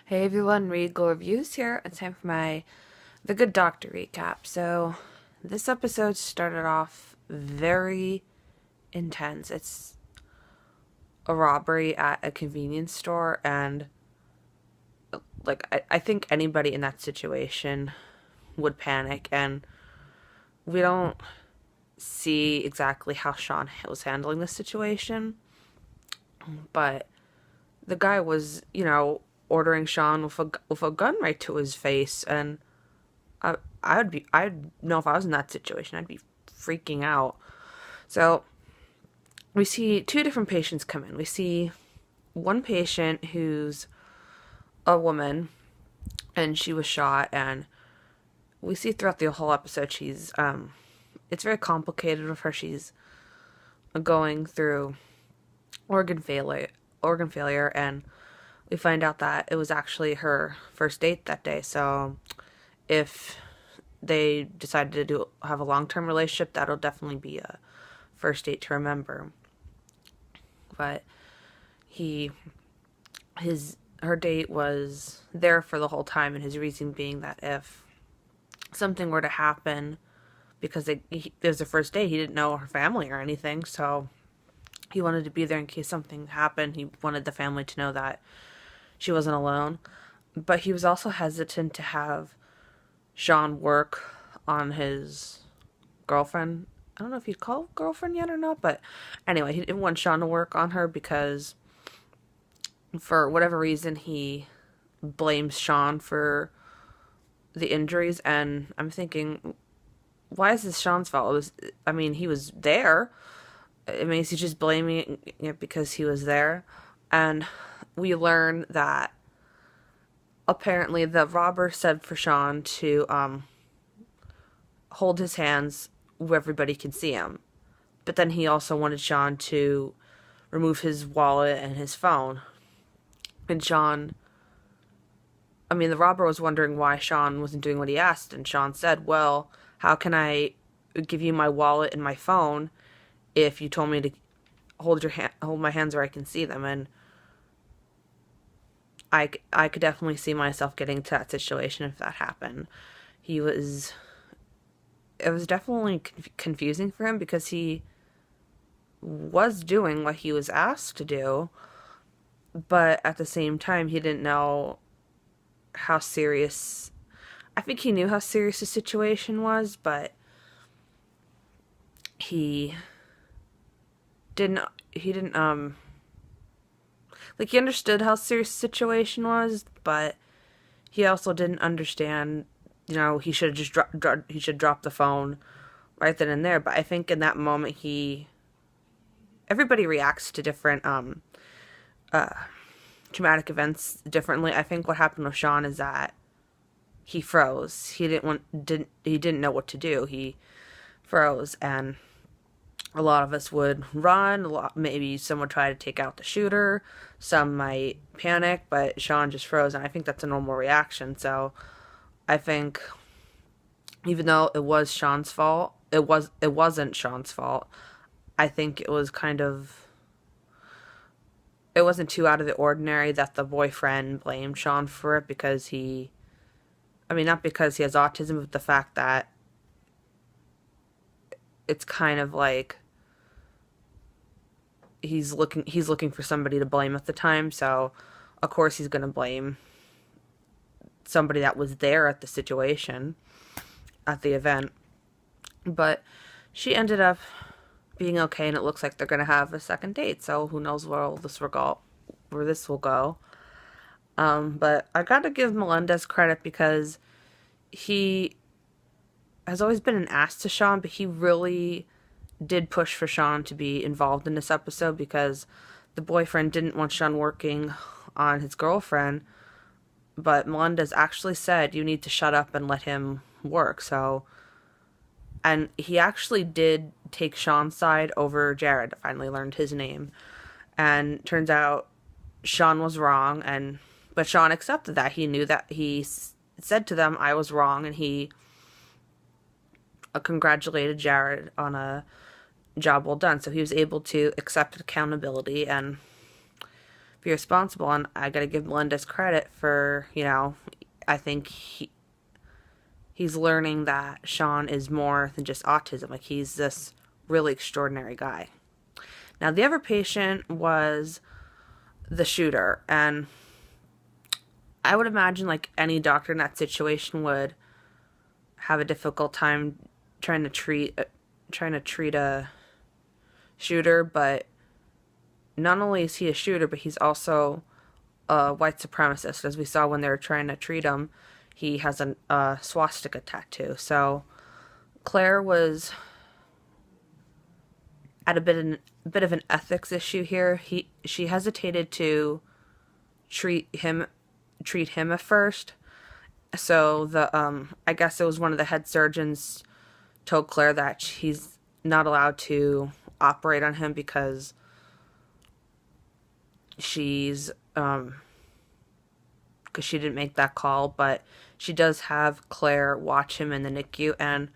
Hey everyone, Regal Reviews here. It's time for my The Good Doctor recap. So, this episode started off very intense. It's a robbery at a convenience store, and I think anybody in that situation would panic, and we don't see exactly how Shaun was handling this situation, but the guy was, ordering Shaun with a gun right to his face, and I'd know if I was in that situation, I'd be freaking out. So we see two different patients come in. We see one patient who's a woman, and she was shot, and we see throughout the whole episode it's very complicated with her. She's going through organ failure, and we find out that it was actually her first date that day. So if they decided to have a long-term relationship, that'll definitely be a first date to remember. But her date was there for the whole time, and his reason being that if something were to happen, because it was the first date, he didn't know her family or anything, so he wanted to be there in case something happened. He wanted the family to know that she wasn't alone. But he was also hesitant to have Shaun work on his girlfriend. I don't know if he'd call girlfriend yet or not, but anyway, he didn't want Shaun to work on her because for whatever reason he blames Shaun for the injuries, and I'm thinking, why is this Shaun's fault? He was there. Is he just blaming it because he was there? And we learn that apparently the robber said for Shaun to hold his hands where everybody can see him. But then he also wanted Shaun to remove his wallet and his phone. And the robber was wondering why Shaun wasn't doing what he asked. And Shaun said, well, how can I give you my wallet and my phone if you told me to hold my hands where I can see them? And I could definitely see myself getting to that situation if that happened. It was definitely confusing for him because he was doing what he was asked to do, but at the same time, he didn't know how serious. I think he knew how serious the situation was, but he didn't. He understood how serious the situation was, but he also didn't understand. He should have just he should drop the phone right then and there. But I think in that moment, everybody reacts to different traumatic events differently. I think what happened with Shaun is that he froze. He didn't know what to do. He froze, and a lot of us would run. Maybe some would try to take out the shooter. Some might panic, but Shaun just froze, and I think that's a normal reaction. So I think even though it was Shaun's fault, it wasn't Shaun's fault. I think it wasn't too out of the ordinary that the boyfriend blamed Shaun for it because not because he has autism, but the fact that it's kind of like he's looking for somebody to blame at the time, so of course he's going to blame somebody that was there at the situation, at the event. But she ended up being okay, and it looks like they're going to have a second date, so who knows where this will go. But I gotta give Melendez credit because he has always been an ass to Shaun, but he really did push for Shaun to be involved in this episode because the boyfriend didn't want Shaun working on his girlfriend, but Melendez actually said, you need to shut up and let him work. So, and he actually did take Shaun's side over Jared. I finally learned his name, and turns out Shaun was wrong, but Shaun accepted that. He knew that. He said to them, I was wrong, and he congratulated Jared on a job well done. So he was able to accept accountability and be responsible. And I gotta give Melendez credit for, I think he's learning that Shaun is more than just autism. Like, he's this really extraordinary guy. Now, the other patient was the shooter, and I would imagine, like, any doctor in that situation would have a difficult time trying to treat a shooter, but not only is he a shooter, but he's also a white supremacist. As we saw when they were trying to treat him, he has a swastika tattoo. So Claire was at a bit of an ethics issue here. She hesitated to treat him at first. So I guess it was one of the head surgeons told Claire that he's not allowed to operate on him because she didn't make that call, but she does have Claire watch him in the NICU, and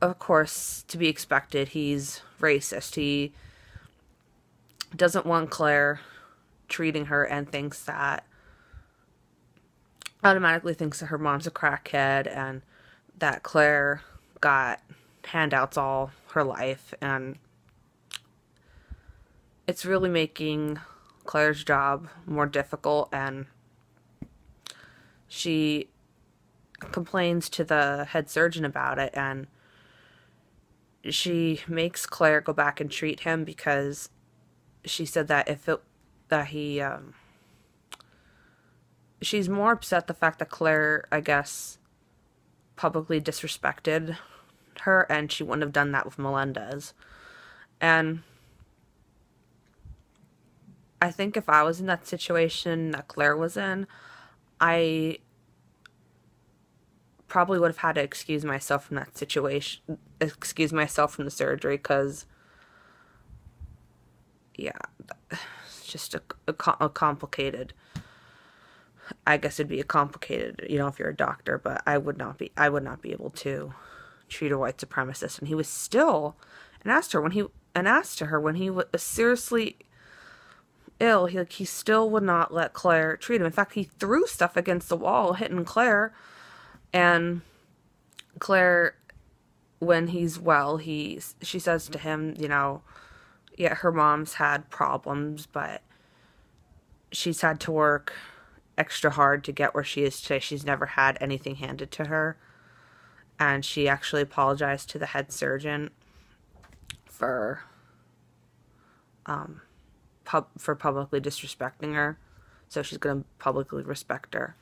of course, to be expected, he's racist. He doesn't want Claire treating her and automatically thinks that her mom's a crackhead and that Claire got handouts all her life, and it's really making Claire's job more difficult, and she complains to the head surgeon about it, and she makes Claire go back and treat him because she said that she's more upset the fact that Claire, I guess, publicly disrespected her, and she wouldn't have done that with Melendez. And I think if I was in that situation that Claire was in, I probably would have had to excuse myself from that situation, excuse myself from the surgery, because, yeah, it's just a complicated, I guess it'd be a complicated, if you're a doctor, but I would not be able to treat a white supremacist. And he was still, and asked her when he was seriously ill, he still would not let Claire treat him. In fact, he threw stuff against the wall, hitting Claire. And Claire, when he's well, she says to him, yeah, her mom's had problems, but she's had to work extra hard to get where she is today. She's never had anything handed to her. And she actually apologized to the head surgeon for publicly disrespecting her. So she's going to publicly respect her.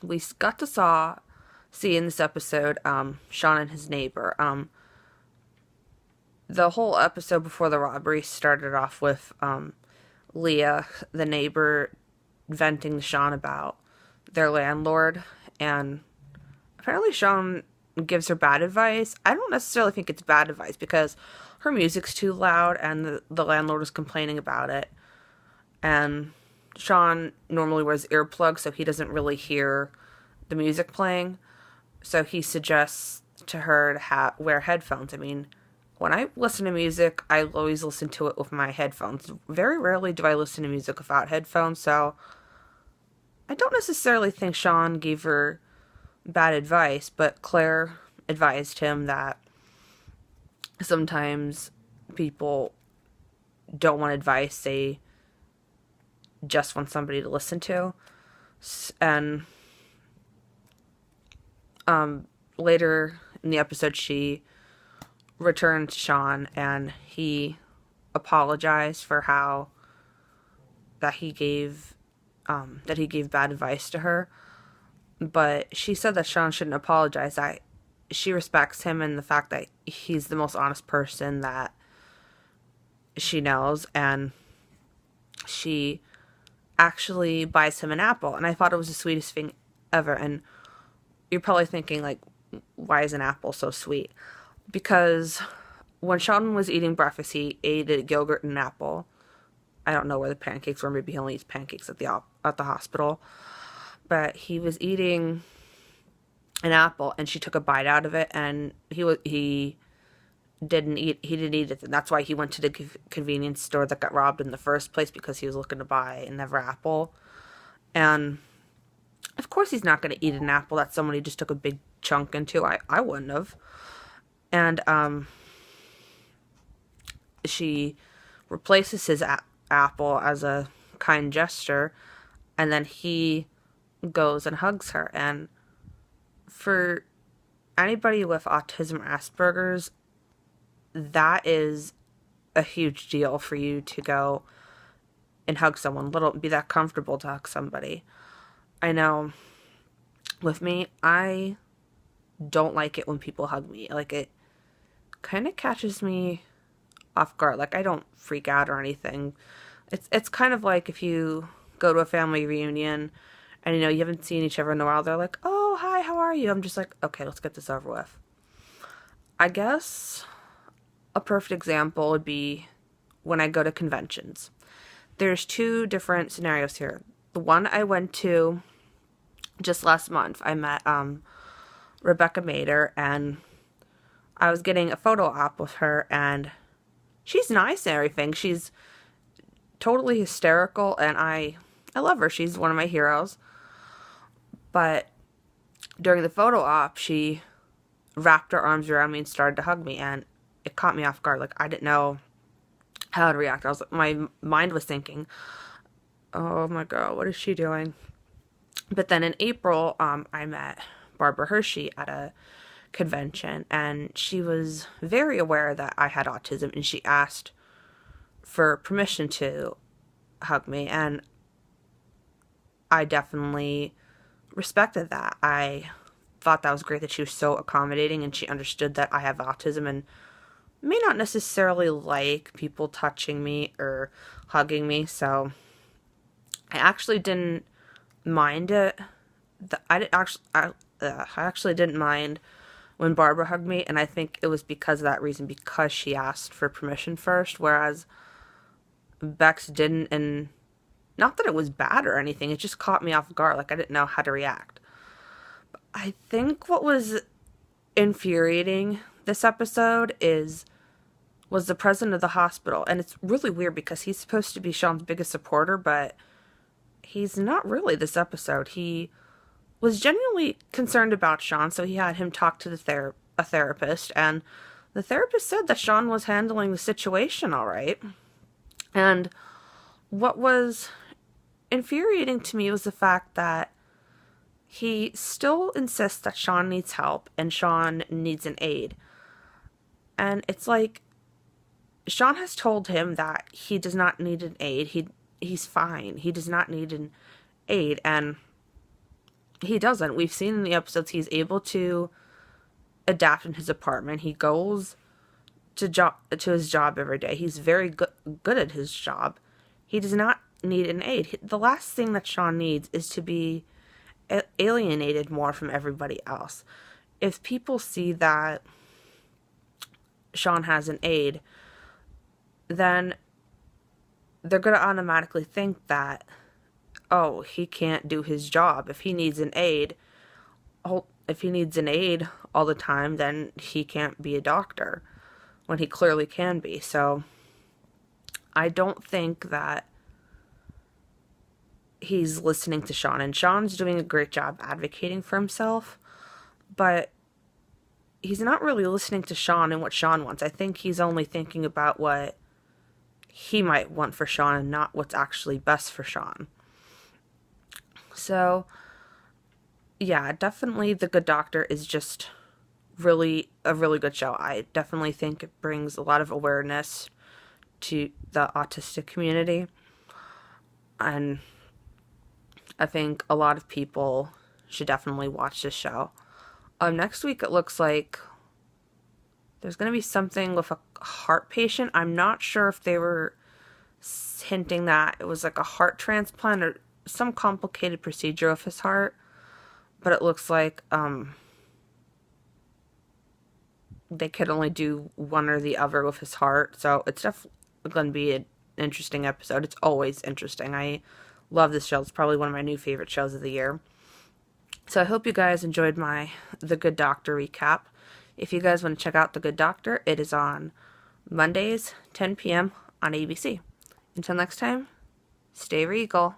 We got to see in this episode, Shaun and his neighbor. The whole episode before the robbery started off with, Leah, the neighbor, venting to Shaun about their landlord, and apparently Shaun gives her bad advice. I don't necessarily think it's bad advice, because her music's too loud, and the landlord was complaining about it, and Shaun normally wears earplugs, so he doesn't really hear the music playing, so he suggests to her to wear headphones. I mean, when I listen to music, I always listen to it with my headphones. Very rarely do I listen to music without headphones, so I don't necessarily think Shaun gave her bad advice, but Claire advised him that sometimes people don't want advice, they just want somebody to listen to. And later in the episode, she returned to Shaun, and he apologized for that he gave bad advice to her. But she said that Shaun shouldn't apologize. She respects him and the fact that he's the most honest person that she knows, and she actually buys him an apple, and I thought it was the sweetest thing ever. And you're probably thinking, like, why is an apple so sweet? Because when Shaun was eating breakfast, he ate a yogurt and an apple. I don't know where the pancakes were. Maybe he only eats pancakes at the hospital. But he was eating an apple, and she took a bite out of it, and he he didn't eat it. And that's why he went to the convenience store that got robbed in the first place, because he was looking to buy another apple. And of course he's not going to eat an apple that somebody just took a big chunk into. I wouldn't have. And she replaces his apple as a kind gesture, and then he goes and hugs her. And for anybody with autism or Asperger's, that is a huge deal for you to go and hug someone. Be that comfortable to hug somebody. I know with me, I don't like it when people hug me. Like, it kind of catches me off guard. Like, I don't freak out or anything. It's kind of like if you go to a family reunion and, you know, you haven't seen each other in a while. They're like, oh, hi, how are you? I'm just like, okay, let's get this over with. I guess a perfect example would be when I go to conventions. There's two different scenarios here. The one I went to just last month, I met Rebecca Mader, and I was getting a photo op with her, and she's nice and everything. She's totally hysterical, and I love her. She's one of my heroes. But during the photo op, she wrapped her arms around me and started to hug me, and it caught me off guard. Like, I didn't know how to react. My mind was thinking, oh my God, what is she doing? But then in April, I met Barbara Hershey at a convention, and she was very aware that I had autism, and she asked for permission to hug me, and I definitely respected that. I thought that was great that she was so accommodating, and she understood that I have autism and may not necessarily like people touching me or hugging me, so I actually didn't mind it. I actually didn't mind when Barbara hugged me, and I think it was because of that reason, because she asked for permission first, whereas Bex didn't. And not that it was bad or anything, it just caught me off guard. Like, I didn't know how to react. But I think what was infuriating this episode was the president of the hospital, and it's really weird because he's supposed to be Shaun's biggest supporter, but he's not really this episode. He was genuinely concerned about Shaun, so he had him talk to a therapist, and the therapist said that Shaun was handling the situation all right. And what was infuriating to me was the fact that he still insists that Shaun needs help and Shaun needs an aide. And it's like, Shaun has told him that he does not need an aide. He's fine. He does not need an aide, and he doesn't. We've seen in the episodes he's able to adapt in his apartment. He goes to his job every day. He's very good at his job. He does not need an aide. The last thing that Shaun needs is to be alienated more from everybody else. If people see that Shaun has an aide, then they're going to automatically think that, oh, he can't do his job. If he needs an aide all the time, then he can't be a doctor, when he clearly can be. So I don't think that he's listening to Shaun, and Shaun's doing a great job advocating for himself, but he's not really listening to Shaun and what Shaun wants. I think he's only thinking about what he might want for Shaun and not what's actually best for Shaun. So, yeah, definitely The Good Doctor is just really a really good show. I definitely think it brings a lot of awareness to the autistic community, and I think a lot of people should definitely watch this show. Next week it looks like there's going to be something with a heart patient. I'm not sure if they were hinting that it was like a heart transplant or some complicated procedure with his heart, but it looks like they could only do one or the other with his heart, so it's definitely going to be an interesting episode. It's always interesting. I love this show. It's probably one of my new favorite shows of the year. So I hope you guys enjoyed my The Good Doctor recap. If you guys want to check out The Good Doctor, it is on Mondays, 10 p.m. on ABC. Until next time, stay regal.